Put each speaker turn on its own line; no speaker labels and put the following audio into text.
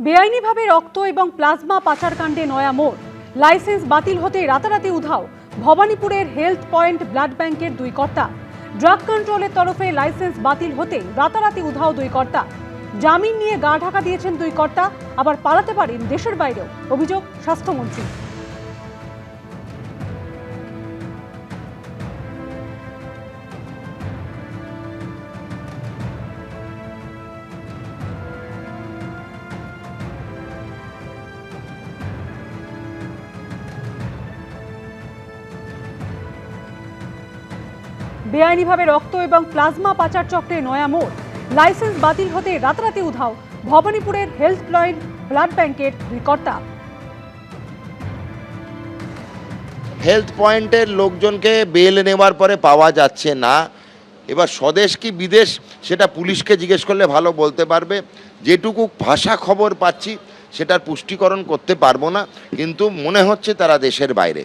বেআইনিভাবে রক্ত এবং প্লাজমা পাচারকাণ্ডে নয়া মোড়। লাইসেন্স বাতিল হতে রাতারাতি উধাও ভবানীপুরের হেলথ পয়েন্ট ব্লাড ব্যাংকের দুই কর্তা। ড্রাগ কন্ট্রোলের তরফে লাইসেন্স বাতিল হতে রাতারাতি উধাও দুই কর্তা। জামিন নিয়ে গা ঢাকা দিয়েছেন দুই কর্তা, আবার পালাতে পারেন দেশের বাইরেও, অভিযোগ স্বাস্থ্যমন্ত্রী। বেআইনিভাবে রক্ত এবং প্লাজমা পাচার চক্রে নয়া মোড়। লাইসেন্স বাতিল হতে রাতারাতি উধাও ভবানীপুরের হেলথ পয়েন্ট ব্লাড ব্যাংকের দুই কর্তা।
হেলথ পয়েন্টের লোকজনকে বেল নেওয়ার পরে পাওয়া যাচ্ছে না। এবার স্বদেশ কি বিদেশ সেটা পুলিশকে জিজ্ঞেস করলে ভালো বলতে পারবে। যেটুকু ভাষা খবর পাচ্ছি সেটার পুষ্টিকরণ করতে পারবো না, কিন্তু মনে হচ্ছে তারা দেশের বাইরে।